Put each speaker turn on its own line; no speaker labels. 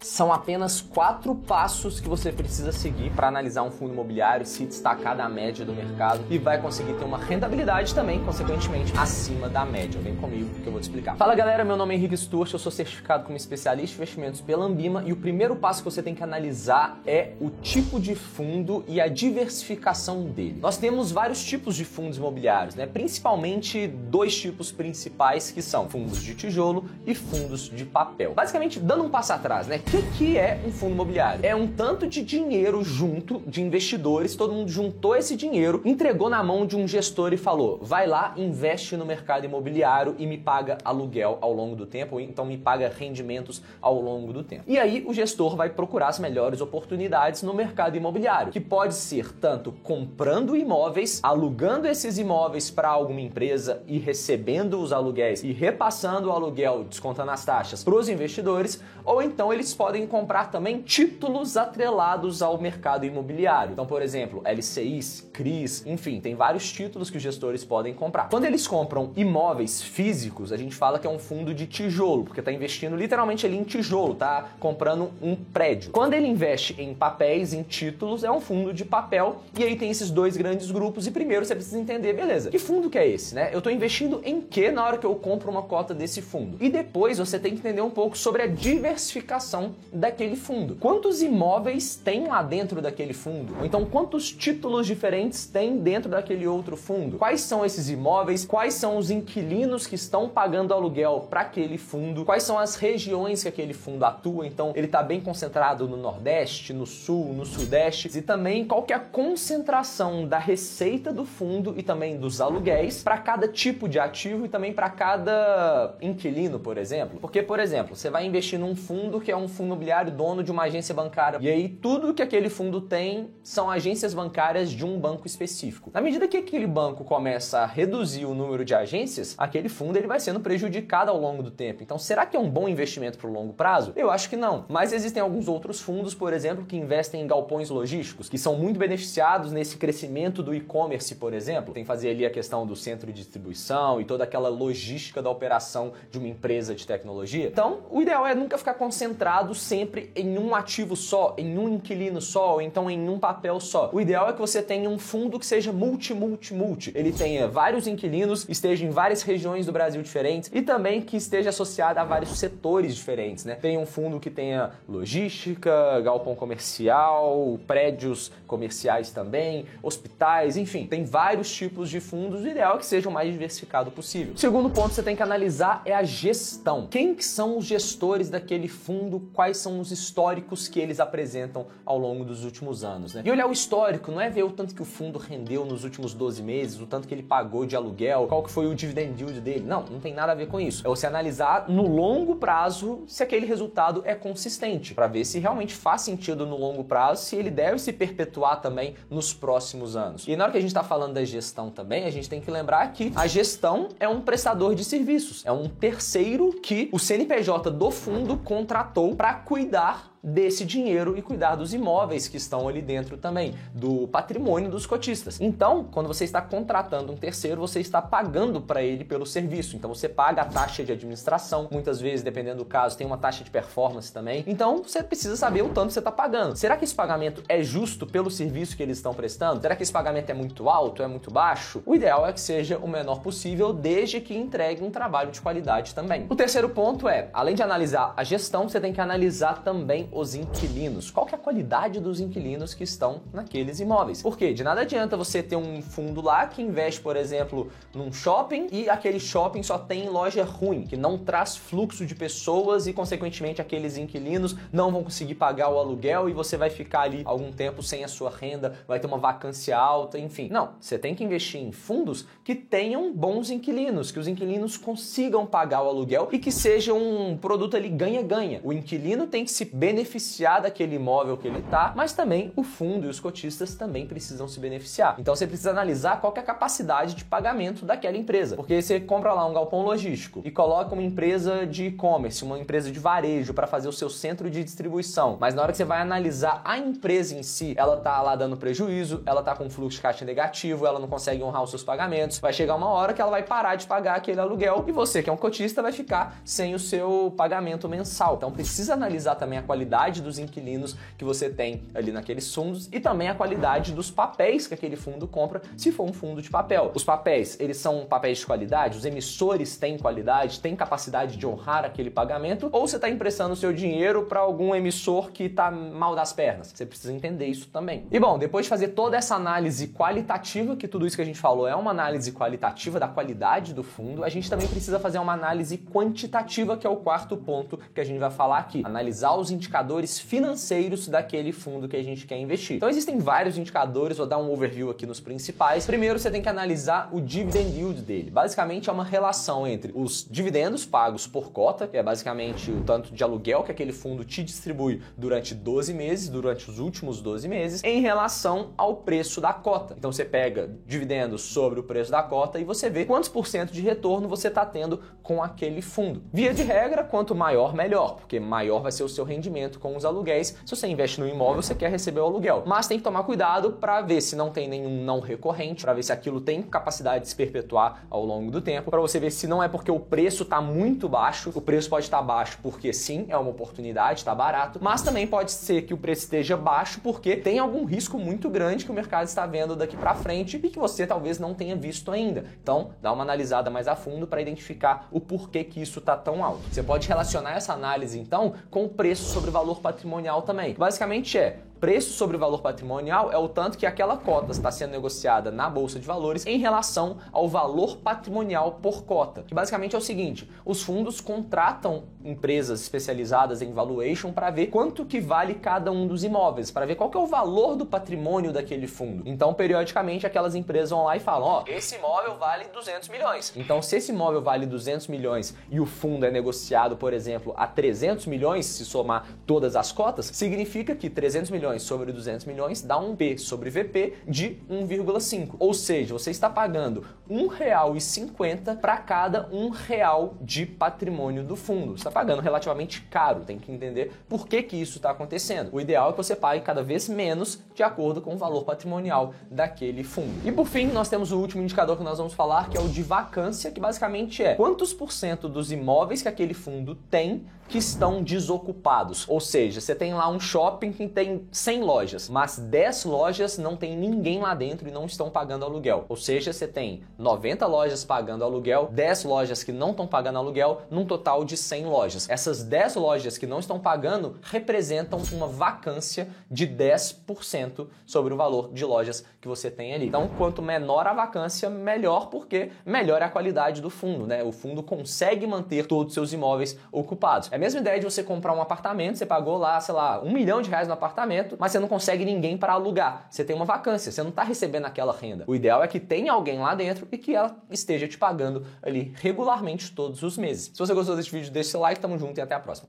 São apenas 4 passos que você precisa seguir para analisar um fundo imobiliário, se destacar da média do mercado e vai conseguir ter uma rentabilidade também, consequentemente, acima da média. Vem comigo que eu vou te explicar. Fala galera, meu nome é Henrique Sturch, eu sou certificado como especialista em investimentos pela Ambima e o primeiro passo que você tem que analisar é o tipo de fundo e a diversificação dele. Nós temos vários tipos de fundos imobiliários, né? Principalmente 2 tipos principais que são fundos de tijolo e fundos de papel. Basicamente, dando um passo atrás, né? O que é um fundo imobiliário? É um tanto de dinheiro junto de investidores, todo mundo juntou esse dinheiro, entregou na mão de um gestor e falou, vai lá, investe no mercado imobiliário e me paga aluguel ao longo do tempo, ou então me paga rendimentos ao longo do tempo. E aí o gestor vai procurar as melhores oportunidades no mercado imobiliário, que pode ser tanto comprando imóveis, alugando esses imóveis para alguma empresa e recebendo os aluguéis e repassando o aluguel, descontando as taxas para os investidores, ou então eles podem comprar também títulos atrelados ao mercado imobiliário. Então, por exemplo, LCIs, CRIs, enfim, tem vários títulos que os gestores podem comprar. Quando eles compram imóveis físicos, a gente fala que é um fundo de tijolo, porque está investindo literalmente ali em tijolo, tá comprando um prédio. Quando ele investe em papéis, em títulos, é um fundo de papel, e aí tem esses 2 grandes grupos, e primeiro você precisa entender, beleza, que fundo que é esse, né? Eu estou investindo em que na hora que eu compro uma cota desse fundo? E depois você tem que entender um pouco sobre a diversificação daquele fundo. Quantos imóveis tem lá dentro daquele fundo? Ou então quantos títulos diferentes tem dentro daquele outro fundo? Quais são esses imóveis? Quais são os inquilinos que estão pagando aluguel para aquele fundo? Quais são as regiões que aquele fundo atua? Então ele está bem concentrado no Nordeste, no Sul, no Sudeste, e também qual que é a concentração da receita do fundo e também dos aluguéis para cada tipo de ativo e também para cada inquilino, por exemplo. Porque, por exemplo, você vai investir num fundo que é um fundo imobiliário dono de uma agência bancária. E aí tudo que aquele fundo tem são agências bancárias de um banco específico. Na medida que aquele banco começa a reduzir o número de agências, aquele fundo ele vai sendo prejudicado ao longo do tempo. Então, será que é um bom investimento para o longo prazo? Eu acho que não. Mas existem alguns outros fundos, por exemplo, que investem em galpões logísticos, que são muito beneficiados nesse crescimento do e-commerce, por exemplo. Tem que fazer ali a questão do centro de distribuição e toda aquela logística da operação de uma empresa de tecnologia. Então, o ideal é nunca ficar concentrado sempre em um ativo só, em um inquilino só, ou então em um papel só. O ideal é que você tenha um fundo que seja multi. Ele tenha vários inquilinos, esteja em várias regiões do Brasil diferentes e também que esteja associado a vários setores diferentes, né? Tem um fundo que tenha logística, galpão comercial, prédios comerciais também, hospitais, enfim, tem vários tipos de fundos. O ideal é que seja o mais diversificado possível. O segundo ponto que você tem que analisar é a gestão. Quem que são os gestores daquele fundo? Quais são os históricos que eles apresentam ao longo dos últimos anos, né? E olhar o histórico não é ver o tanto que o fundo rendeu nos últimos 12 meses, o tanto que ele pagou de aluguel, qual que foi o dividend yield dele. Não tem nada a ver com isso. É você analisar no longo prazo se aquele resultado é consistente, para ver se realmente faz sentido no longo prazo, se ele deve se perpetuar também nos próximos anos. E na hora que a gente está falando da gestão também, a gente tem que lembrar que a gestão é um prestador de serviços, é um terceiro que o CNPJ do fundo contratou para cuidar desse dinheiro e cuidar dos imóveis que estão ali dentro também, do patrimônio dos cotistas. Então, quando você está contratando um terceiro, você está pagando para ele pelo serviço. Então, você paga a taxa de administração, muitas vezes, dependendo do caso, tem uma taxa de performance também. Então, você precisa saber o tanto que você está pagando. Será que esse pagamento é justo pelo serviço que eles estão prestando? Será que esse pagamento é muito alto, é muito baixo? O ideal é que seja o menor possível, desde que entregue um trabalho de qualidade também. O terceiro ponto é, além de analisar a gestão, você tem que analisar também os inquilinos. Qual que é a qualidade dos inquilinos que estão naqueles imóveis? Porque de nada adianta você ter um fundo lá que investe, por exemplo, num shopping e aquele shopping só tem loja ruim, que não traz fluxo de pessoas e, consequentemente, aqueles inquilinos não vão conseguir pagar o aluguel e você vai ficar ali algum tempo sem a sua renda, vai ter uma vacância alta, enfim. Não, você tem que investir em fundos que tenham bons inquilinos, que os inquilinos consigam pagar o aluguel e que seja um produto ali ganha-ganha. O inquilino tem que se beneficiar daquele imóvel que ele tá, mas também o fundo e os cotistas também precisam se beneficiar. Então você precisa analisar qual que é a capacidade de pagamento daquela empresa, porque você compra lá um galpão logístico e coloca uma empresa de e-commerce, uma empresa de varejo para fazer o seu centro de distribuição, mas na hora que você vai analisar a empresa em si, ela tá lá dando prejuízo, ela tá com fluxo de caixa negativo, ela não consegue honrar os seus pagamentos, vai chegar uma hora que ela vai parar de pagar aquele aluguel e você, que é um cotista, vai ficar sem o seu pagamento mensal. Então precisa analisar também a qualidade qualidade dos inquilinos que você tem ali naqueles fundos e também a qualidade dos papéis que aquele fundo compra, se for um fundo de papel. Os papéis, eles são papéis de qualidade? Os emissores têm qualidade, têm capacidade de honrar aquele pagamento? Ou você está emprestando o seu dinheiro para algum emissor que está mal das pernas? Você precisa entender isso também. E bom, depois de fazer toda essa análise qualitativa, que tudo isso que a gente falou é uma análise qualitativa da qualidade do fundo, a gente também precisa fazer uma análise quantitativa, que é o quarto ponto que a gente vai falar aqui. Analisar os indicadores financeiros daquele fundo que a gente quer investir. Então existem vários indicadores, vou dar um overview aqui nos principais. Primeiro, você tem que analisar o dividend yield dele. Basicamente é uma relação entre os dividendos pagos por cota, que é basicamente o tanto de aluguel que aquele fundo te distribui durante 12 meses, durante os últimos 12 meses, em relação ao preço da cota. Então você pega dividendos sobre o preço da cota e você vê quantos por cento de retorno você está tendo com aquele fundo. Via de regra, quanto maior, melhor, porque maior vai ser o seu rendimento com os aluguéis. Se você investe no imóvel, você quer receber o aluguel. Mas tem que tomar cuidado para ver se não tem nenhum não recorrente, para ver se aquilo tem capacidade de se perpetuar ao longo do tempo, para você ver se não é porque o preço está muito baixo. O preço pode estar baixo porque sim, é uma oportunidade, está barato, mas também pode ser que o preço esteja baixo porque tem algum risco muito grande que o mercado está vendo daqui para frente e que você talvez não tenha visto ainda. Então, dá uma analisada mais a fundo para identificar o porquê que isso está tão alto. Você pode relacionar essa análise, então, com o preço sobre valor patrimonial também. Basicamente preço sobre valor patrimonial é o tanto que aquela cota está sendo negociada na Bolsa de Valores em relação ao valor patrimonial por cota. Que basicamente é o seguinte, os fundos contratam empresas especializadas em valuation para ver quanto que vale cada um dos imóveis, para ver qual que é o valor do patrimônio daquele fundo. Então, periodicamente, aquelas empresas vão lá e falam, ó, esse imóvel vale 200 milhões. Então, se esse imóvel vale 200 milhões e o fundo é negociado, por exemplo, a 300 milhões, se somar todas as cotas, significa que 300 milhões sobre 200 milhões dá um P sobre VP de 1,5. Ou seja, você está pagando R$1,50 para cada R$1 de patrimônio do fundo. Você está pagando relativamente caro, tem que entender por que que isso está acontecendo. O ideal é que você pague cada vez menos de acordo com o valor patrimonial daquele fundo. E por fim, nós temos o último indicador que nós vamos falar, que é o de vacância, que basicamente é quantos por cento dos imóveis que aquele fundo tem que estão desocupados. Ou seja, você tem lá um shopping que tem 100 lojas, mas 10 lojas não tem ninguém lá dentro e não estão pagando aluguel. Ou seja, você tem 90 lojas pagando aluguel, 10 lojas que não estão pagando aluguel, num total de 100 lojas. Essas 10 lojas que não estão pagando representam uma vacância de 10% sobre o valor de lojas que você tem ali. Então, quanto menor a vacância, melhor, porque melhor é a qualidade do fundo, né? O fundo consegue manter todos os seus imóveis ocupados. É a mesma ideia de você comprar um apartamento, você pagou lá, sei lá, R$1 milhão no apartamento, mas você não consegue ninguém para alugar. Você tem uma vacância, você não está recebendo aquela renda. O ideal é que tenha alguém lá dentro e que ela esteja te pagando ali regularmente todos os meses. Se você gostou desse vídeo, deixa seu like, tamo junto e até a próxima.